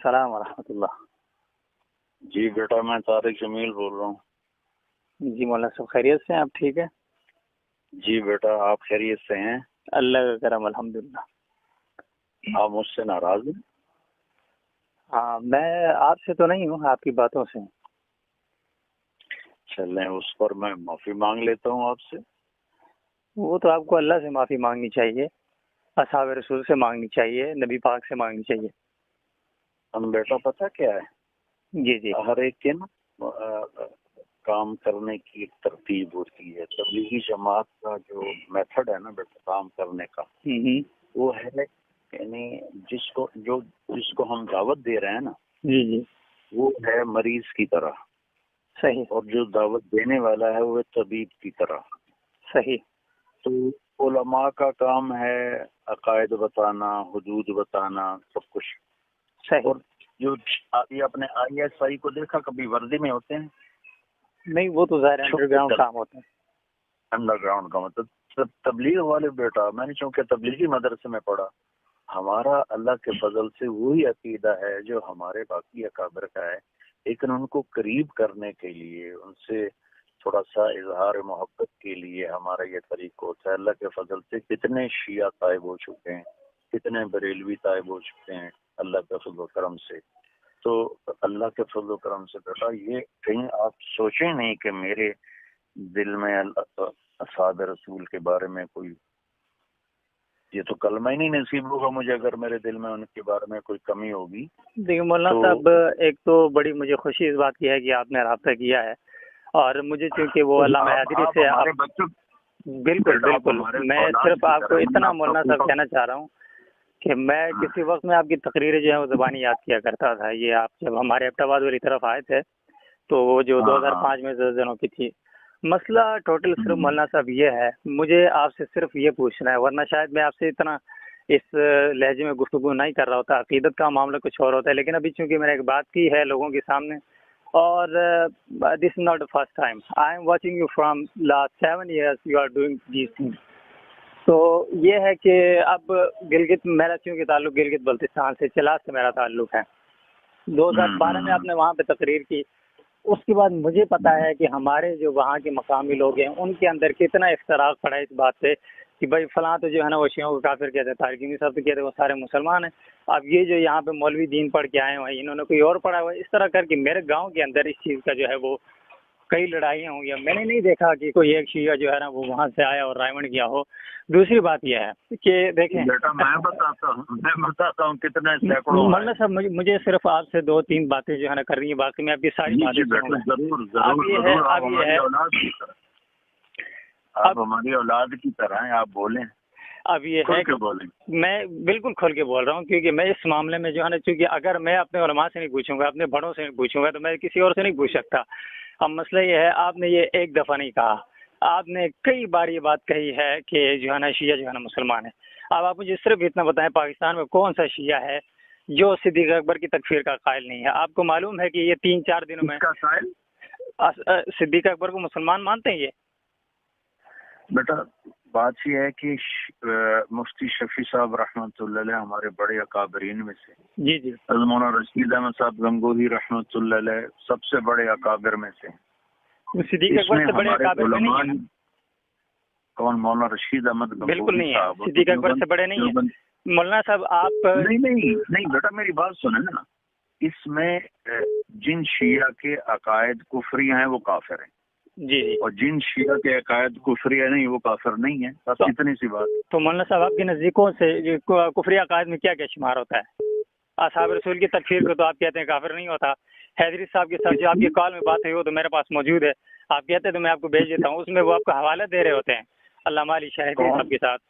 السلام ورحمۃ اللہ۔ جی بیٹا میں طارق جمیل بول رہا ہوں۔ جی مولانا صاحب خیریت سے ہیں؟ آپ ٹھیک ہے؟ جی بیٹا آپ خیریت سے ہیں؟ اللہ کا کرم الحمدللہ۔ آپ مجھ سے ناراض ہیں؟ ہاں میں آپ سے تو نہیں ہوں، آپ کی باتوں سے۔ چلیں اس پر میں معافی مانگ لیتا ہوں آپ سے۔ وہ تو آپ کو اللہ سے معافی مانگنی چاہیے، اصحاب رسول سے مانگنی چاہیے، نبی پاک سے مانگنی چاہیے۔ ہم بیٹا پتہ کیا ہے، جی جی ہر ایک کے نا کام کرنے کی ایک ترتیب ہوتی ہے۔ تبلیغی جماعت کا جو میتھڈ ہے نا بیٹا کام کرنے کا، وہ ہے یعنی جس کو ہم دعوت دے رہے ہیں نا، جی جی وہ ہے مریض کی طرح، صحیح اور جو دعوت دینے والا ہے وہ ہے طبیب کی طرح۔ صحیح۔ تو علماء کا کام ہے عقائد بتانا، حدود بتانا، سب کچھ۔ صحیح۔ اور جو ابھی اپنے آئی ایس آئی کو دیکھا کبھی وردی میں ہوتے ہیں؟ نہیں وہ تو ظاہر انڈر گراؤنڈ کام ہوتا ہے۔ انڈر گراؤنڈ کا مطلب تبلیغ والے بیٹا، میں نے چونکہ تبلیغی مدرسے میں پڑھا، ہمارا اللہ کے فضل سے وہی عقیدہ ہے جو ہمارے باقی اکابر کا ہے، لیکن ان کو قریب کرنے کے لیے، ان سے تھوڑا سا اظہار محبت کے لیے ہمارا یہ طریقہ ہوتا ہے۔ اللہ کے فضل سے کتنے شیعہ طائب ہو چکے ہیں، کتنے بریلوی طائب ہو چکے ہیں اللہ کے فضل و کرم سے۔ تو اللہ کے فضل و کرم سے بیٹا یہ کہیں آپ سوچیں نہیں کہ میرے دل میں اصحاب رسول کے بارے میں کوئی، یہ تو کلمہ ہی نہیں نصیب ہوگا مجھے اگر میرے دل میں ان کے بارے میں کوئی کمی ہوگی۔ دیکھیے مولانا صاحب، ایک تو بڑی مجھے خوشی اس بات کی ہے کہ آپ نے رابطہ کیا ہے، اور مجھے چونکہ وہ علامہ حیدری سے بالکل بالکل، میں صرف آپ کو اتنا مولانا صاحب کہنا چاہ رہا ہوں کہ میں کسی وقت میں آپ کی تقریریں جو ہیں وہ زبانی یاد کیا کرتا تھا۔ یہ آپ جب ہمارے ایبٹ آباد والی طرف آئے تھے تو وہ جو 2005 میں زلزلوں کی تھی، مسئلہ ٹوٹل صرف مولانا صاحب یہ ہے، مجھے آپ سے صرف یہ پوچھنا ہے، ورنہ شاید میں آپ سے اتنا اس لہجے میں گفتگو نہیں کر رہا ہوتا، عقیدت کا معاملہ کچھ اور ہوتا ہے، لیکن ابھی چونکہ میں نے ایک بات کی ہے لوگوں کے سامنے، اور this is not the first time I am watching you from last 7 years you are doing these things۔ تو یہ ہے کہ اب گلگت، میرا چونکہ تعلق گلگت بلتستان سے، چلاس سے میرا تعلق ہے، 2012 میں آپ نے وہاں پہ تقریر کی، اس کے بعد مجھے پتا ہے کہ ہمارے جو وہاں کے مقامی لوگ ہیں ان کے اندر کتنا اختراق پڑا ہے اس بات سے کہ بھائی فلاں تو جو ہے نا وہ شیعوں کو کافر کہتے ہیں، طارق جمیل صاحب تو کہتے ہیں وہ سارے مسلمان ہیں۔ اب یہ جو یہاں پہ مولوی دین پڑھ کے آئے ہوئے ہیں، انہوں نے کوئی اور پڑھا ہوا ہے، اس طرح کر کے میرے گاؤں کے اندر اس چیز کا جو ہے وہ کئی لڑائیاں ہوں گی۔ میں نے نہیں دیکھا کہ کوئی ایک شیعہ جو ہے نا وہ وہاں سے آیا اور رائمنڈ کیا ہو۔ دوسری بات یہ ہے کہ دیکھیں بیٹا میں بتاتا ہوں کتنے سینکڑوں مولانا صاحب، مجھے صرف آپ سے 2-3 باتیں جو ہے نا کرنی ہے، باقی میں آپ کی ساری باتیں سنوں گا۔ آپ ہماری اولاد کی طرح ہیں، آپ بولیں، اب یہ ہے کہ میں بالکل کھل کے بول رہا ہوں، کیونکہ میں اس معاملے میں جو ہے نا، چونکہ اگر میں اپنے علماء سے نہیں پوچھوں گا، اپنے بڑوں سے نہیں پوچھوں گا، تو میں کسی اور سے نہیں پوچھ سکتا۔ اب مسئلہ یہ ہے، آپ نے یہ ایک دفعہ نہیں کہا، آپ نے کئی بار یہ بات کہی ہے کہ جو ہے نا شیعہ جو ہے نا مسلمان ہے۔ اب آپ مجھے صرف اتنا بتائیں، پاکستان میں کون سا شیعہ ہے جو صدیق اکبر کی تکفیر کا قائل نہیں ہے؟ آپ کو معلوم ہے کہ یہ 3-4 دنوں میں صدیق اکبر کو مسلمان مانتے ہیں یہ؟ بیٹا بات یہ ہے کہ مفتی شفیع صاحب رحمۃ اللہ علیہ ہمارے بڑے اکابرین میں سے، جی جی، مولانا رشید احمد صاحب گنگوہی رحمۃ اللہ علیہ سب سے بڑے اکابر میں سے۔ صدیق اکبر سے بڑے اکابر میں نہیں ہے؟ کون؟ مولانا رشید احمد گنگوہی بالکل نہیں ہے، صدیق اکبر سے بڑے نہیں ہیں مولانا صاحب۔ آپ نہیں بیٹا میری بات سنیں نا، اس میں جن شیعہ کے عقائد کفری ہیں وہ کافر ہیں، جی جی، اور جن شیعہ کے عقائد کفری نہیں وہ کافر نہیں ہیں، بس اتنی سی بات۔ تو مولانا صاحب آپ کے نزدیکوں سے کفری عقائد میں کیا کیا شمار ہوتا ہے؟ اصحاب رسول کی تکفیر کو تو آپ کہتے ہیں کافر نہیں ہوتا۔ حیدری صاحب کے ساتھ جو آپ کی کال میں بات ہوئی وہ تو میرے پاس موجود ہے، آپ کہتے ہیں تو میں آپ کو بھیج دیتا ہوں، اس میں وہ آپ کو حوالہ دے رہے ہوتے ہیں علامہ علی شرح صاحب کے ساتھ،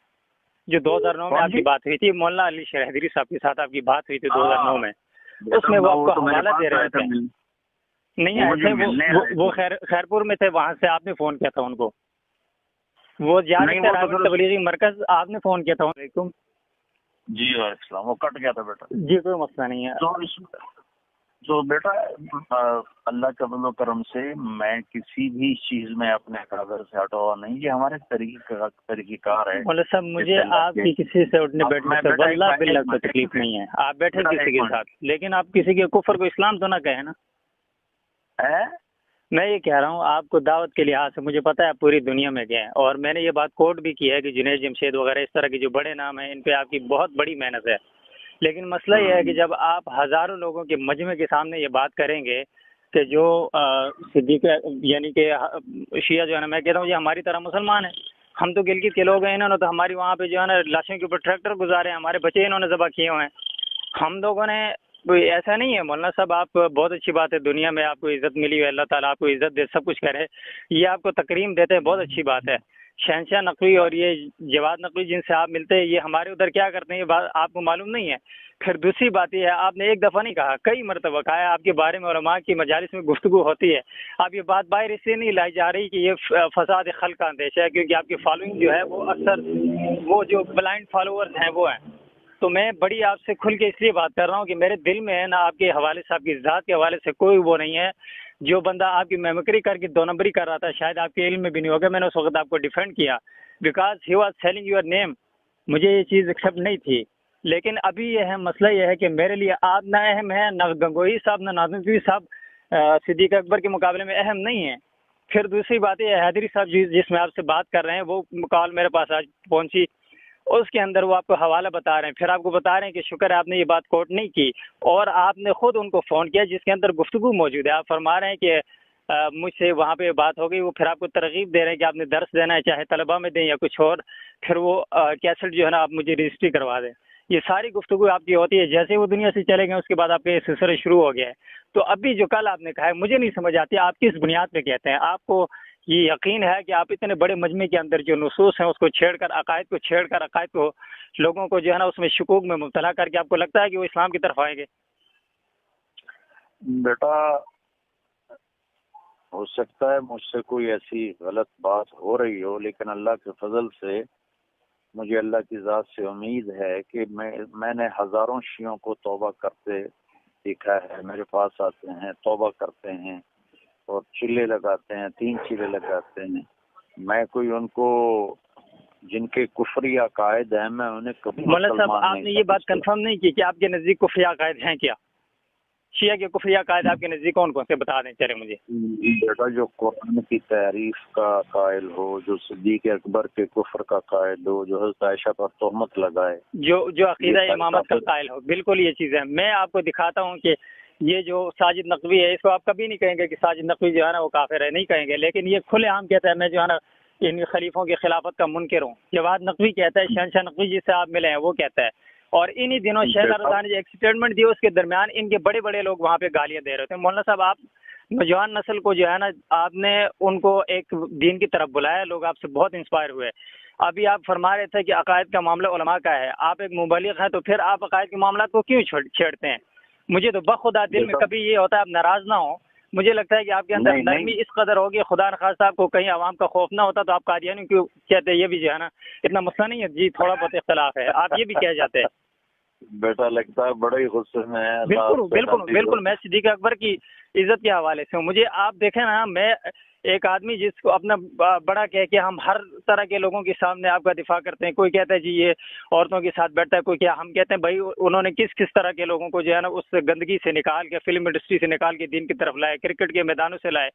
جو 2009 میں آپ کی بات ہوئی تھی، مولانا علی شرح صاحب کے ساتھ آپ کی بات ہوئی تھی 2009 میں، اس میں وہ آپ کو حوالہ دے رہے ہوتے ہیں۔ نہیں ایسے وہ خیرپور میں تھے، وہاں سے آپ نے فون کیا تھا ان کو، وہ تبلیغی مرکز آپ نے فون کیا تھا علیکم۔ جی وعلیکم السلام، وہ کٹ گیا تھا بیٹا۔ جی کوئی مسئلہ نہیں ہے۔ تو بیٹا اللہ کے فضل و کرم سے میں کسی بھی چیز میں اپنے اکابر سے ہٹا ہوا نہیں. یہ ہمارے طریقہ کار ہے. مولانا صاحب مجھے آپ کی کسی سے اٹھنے بیٹھنے سے واللہ باللہ کوئی تکلیف نہیں ہے. آپ بیٹھے کسی کے ساتھ، لیکن آپ کسی کے کفر کو اسلام تو نہ کہیں نا. میں یہ کہہ رہا ہوں آپ کو دعوت کے لحاظ سے مجھے پتہ ہے آپ پوری دنیا میں گئے ہیں، اور میں نے یہ بات کوٹ بھی کی ہے کہ جنید جمشید وغیرہ اس طرح کے جو بڑے نام ہیں ان پہ آپ کی بہت بڑی محنت ہے. لیکن مسئلہ یہ ہے کہ جب آپ ہزاروں لوگوں کے مجمع کے سامنے یہ بات کریں گے کہ جو صدیق یعنی کہ شیعہ جو ہے نا، میں کہتا ہوں یہ ہماری طرح مسلمان ہیں، ہم تو گلگت کے لوگ ہیں، انہوں نے تو ہماری وہاں پہ جو ہے نا لاشوں کے اوپر ٹریکٹر گزارے ہیں، ہمارے بچے انہوں نے ذبح کیے ہوئے ہیں. ہم لوگوں نے کوئی ایسا نہیں ہے. مولانا صاحب آپ بہت اچھی بات ہے، دنیا میں آپ کو عزت ملی ہے، اللہ تعالیٰ آپ کو عزت دے، سب کچھ کرے، یہ آپ کو تکریم دیتے ہیں، بہت اچھی بات ہے. شہنشاہ نقوی اور یہ جواد نقوی جن سے آپ ملتے ہیں یہ ہمارے ادھر کیا کرتے ہیں یہ بات آپ کو معلوم نہیں ہے. پھر دوسری بات یہ ہے آپ نے ایک دفعہ نہیں کہا، کئی مرتبہ کہا ہے، آپ کے بارے میں علماء کی مجالس میں گفتگو ہوتی ہے. اب یہ بات باہر اس لیے نہیں لائی جا رہی کہ یہ فساد خلق کا اندیشہ ہے، کیونکہ آپ کی فالوئنگ جو ہے وہ اکثر وہ جو بلائنڈ فالوورز ہیں وہ ہیں. تو میں بڑی آپ سے کھل کے اس لیے بات کر رہا ہوں کہ میرے دل میں ہے نہ آپ کے حوالے سے، آپ کی ذات کے حوالے سے کوئی وہ نہیں ہے. جو بندہ آپ کی میمکری کر کے دو نمبری کر رہا تھا شاید آپ کے علم میں بھی نہیں ہوگا، میں نے اس وقت آپ کو ڈیفینڈ کیا because he was selling your name. مجھے یہ چیز ایکسیپٹ نہیں تھی. لیکن ابھی یہ ہے مسئلہ یہ ہے کہ میرے لیے آپ نہ اہم ہے، نہ گنگوہی صاحب نہ ناظم صاحب صدیق اکبر کے مقابلے میں اہم نہیں ہیں. پھر دوسری بات یہ حیدری صاحب جس میں آپ سے بات کر رہے ہیں وہ کال میرے پاس آج پہنچی، اس کے اندر وہ آپ کو حوالہ بتا رہے ہیں، پھر آپ کو بتا رہے ہیں کہ شکر ہے آپ نے یہ بات کوٹ نہیں کی، اور آپ نے خود ان کو فون کیا جس کے اندر گفتگو موجود ہے. آپ فرما رہے ہیں کہ مجھ سے وہاں پہ بات ہو گئی، وہ پھر آپ کو ترغیب دے رہے ہیں کہ آپ نے درس دینا ہے چاہے طلباء میں دیں یا کچھ اور، پھر وہ کیسٹ جو ہے نا آپ مجھے رجسٹری کروا دیں. یہ ساری گفتگو آپ کی ہوتی ہے. جیسے وہ دنیا سے چلے گئے اس کے بعد آپ کے سلسلے شروع ہو گیا ہے. تو ابھی جو کل آپ نے کہا ہے مجھے نہیں سمجھ آتی آپ کس بنیاد پہ کہتے ہیں. آپ کو یہ یقین ہے کہ آپ اتنے بڑے مجمع کے اندر جو نصوص ہیں اس کو چھیڑ کر عقائد کو لوگوں کو جو ہے نا اس میں شکوک میں مبتلا کر کے آپ کو لگتا ہے کہ وہ اسلام کی طرف آئیں گے؟ بیٹا ہو سکتا ہے مجھ سے کوئی ایسی غلط بات ہو رہی ہو، لیکن اللہ کے فضل سے مجھے اللہ کی ذات سے امید ہے کہ میں نے ہزاروں شیعوں کو توبہ کرتے دیکھا ہے. میرے پاس آتے ہیں، توبہ کرتے ہیں اور چلے لگاتے ہیں، 3 چلے لگاتے ہیں. میں کوئی ان کو جن کے کفری عقائد ہیں میں انہیں کبھی مولانا صاحب آپ نے یہ بات کنفرم نہیں کی کہ آپ کے نزدیک کفری عقائد ہیں کیا؟ شیعہ کے کفری عقائد آپ کے نزدیک کون کون سے بتا دیں چلے مجھے. بیٹا جو قرآن کی تعریف کا قائل ہو، جو صدیق اکبر کے کفر کا قائل ہو، جو حضرت عائشہ پر تہمت لگائے، جو عقیدہ امامت کا قائل ہو، بالکل یہ چیزیں میں آپ کو دکھاتا ہوں کہ یہ جو ساجد نقوی ہے اس کو آپ کبھی نہیں کہیں گے کہ ساجد نقوی جو ہے نا وہ کافر ہے، نہیں کہیں گے. لیکن یہ کھلے عام کہتا ہے میں جو ہے نا ان خلیفوں کی خلافت کا منکر ہوں. جواد نقوی کہتا ہے، شہنشاہ نقوی جس سے آپ ملے ہیں وہ کہتا ہے. اور انہی دنوں شہزاد رضا نے جو ایک اسٹیٹمنٹ دی اس کے درمیان ان کے بڑے بڑے لوگ وہاں پہ گالیاں دے رہے تھے. مولانا صاحب آپ نوجوان نسل کو جو ہے نا آپ نے ان کو ایک دین کی طرف بلایا، لوگ آپ سے بہت انسپائر ہوئے. ابھی آپ فرما رہے تھے کہ عقائد کا معاملہ علماء کا ہے، آپ ایک مبلغ ہیں تو پھر آپ عقائد کے معاملات کو کیوں چھیڑتے ہیں؟ مجھے تو بخدا دل میں کبھی یہ ہوتا ہے آپ ناراض نہ ہوں. مجھے لگتا ہے کہ آپ کے اندر نرمی اس قدر ہوگی، خدا نخواستہ آپ کو کہیں عوام کا خوف نہ ہوتا تو آپ قادیانی کیوں کہتے؟ یہ بھی جو ہے نا اتنا مسئلہ نہیں ہے جی، تھوڑا بہت اختلاف ہے، آپ یہ بھی کہہ جاتے ہیں. بیٹا لگتا ہے بڑے ہی غصے میں ہے. بالکل میں صدیق اکبر کی عزت کے حوالے سے ہوں. مجھے آپ دیکھیں نا، میں ایک آدمی جس کو اپنا بڑا کہہ کے ہم ہر طرح کے لوگوں کے سامنے آپ کا دفاع کرتے ہیں. کوئی کہتا ہے جی یہ عورتوں کے ساتھ بیٹھتا ہے، کوئی کیا ہم کہتے ہیں بھائی انہوں نے کس طرح کے لوگوں کو جو ہے نا اس گندگی سے نکال کے، فلم انڈسٹری سے نکال کے دین کی طرف لائے، کرکٹ کے میدانوں سے لائے.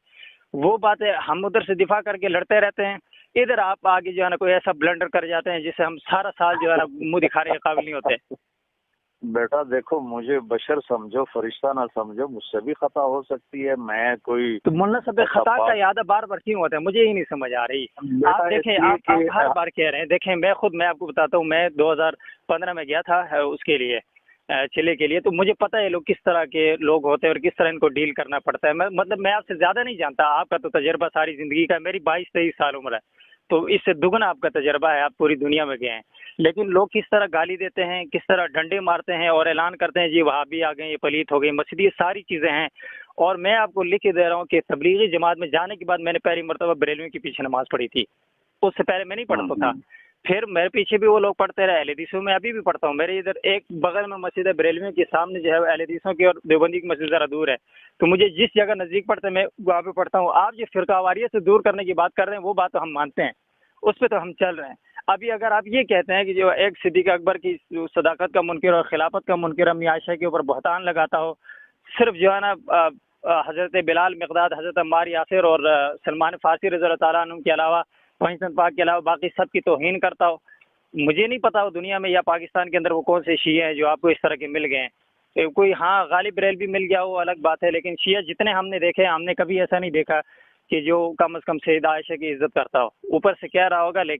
وہ باتیں ہم ادھر سے دفاع کر کے لڑتے رہتے ہیں، ادھر آپ آگے جو ہے نا کوئی ایسا بلنڈر کر جاتے ہیں جس سے ہم سارا سال جو ہے نا منہ دکھانے کے قابل نہیں ہوتے. بیٹا دیکھو مجھے بشر سمجھو، فرشتہ نہ سمجھو، مجھ سے بھی خطا ہو سکتی ہے. میں کوئی تو مولانا صاحب خطا کا یاد بار بار کیوں ہوتا ہے؟ مجھے ہی نہیں سمجھ آ رہی. آپ دیکھیں آپ ہر بار کہہ رہے ہیں. دیکھیں میں آپ کو بتاتا ہوں، میں 2015 میں گیا تھا اس کے لیے چلے کے لیے، تو مجھے پتہ ہے لوگ کس طرح کے لوگ ہوتے ہیں اور کس طرح ان کو ڈیل کرنا پڑتا ہے. میں آپ سے زیادہ نہیں جانتا، آپ کا تو تجربہ ساری زندگی کا، میری 22-23 سال عمر ہے تو اس سے دگنا آپ کا تجربہ ہے، آپ پوری دنیا میں گئے ہیں. لیکن لوگ کس طرح گالی دیتے ہیں، کس طرح ڈنڈے مارتے ہیں اور اعلان کرتے ہیں جی وہابی آ گئے، یہ پلیت ہو گئی مسجد، یہ ساری چیزیں ہیں. اور میں آپ کو لکھ کے دے رہا ہوں کہ تبلیغی جماعت میں جانے کے بعد میں نے پہلی مرتبہ بریلویوں کے پیچھے نماز پڑھی تھی. اس سے پہلے میں نہیں پڑھتا تھا. پھر میرے پیچھے بھی وہ لوگ پڑھتے رہے، اہل حدیثوں میں ابھی بھی پڑھتا ہوں. میرے ادھر ایک بغل میں مسجد ہے بریلویوں کے سامنے جو ہے اہل حدیثوں کی اور دیوبندی کی مسجد ذرا دور ہے، تو مجھے جس جگہ نزدیک پڑتا ہے میں وہاں پہ پڑھتا ہوں. آپ جو فرقہ واریت سے دور کرنے کی بات کر رہے ہیں وہ بات تو ہم مانتے ہیں، اس پہ تو ہم چل رہے ہیں. ابھی اگر آپ یہ کہتے ہیں کہ جو ایک صدیق اکبر کی صداقت کا منکر اور خلافت کا منکر امی عائشہ کے اوپر بہتان لگاتا ہو، صرف جو ہے نا حضرت بلال مقداد، حضرت عمار یاسر اور سلمان فارسی رضی اللہ تعالیٰ عنہ کے علاوہ پاکستان پاک کے علاوہ باقی سب کی توہین کرتا ہو. مجھے نہیں پتا وہ دنیا میں یا پاکستان کے اندر وہ کون سے شیعہ ہیں جو آپ کو اس طرح کے مل گئے ہیں. کوئی ہاں غالب بریلوی مل گیا وہ الگ بات ہے، لیکن شیعہ جتنے ہم نے دیکھے ہم نے کبھی ایسا نہیں دیکھا کہ جو کم از کم سیدہ عائشہ کی عزت کرتا ہو. اوپر سے کہہ رہا ہوگا لیکن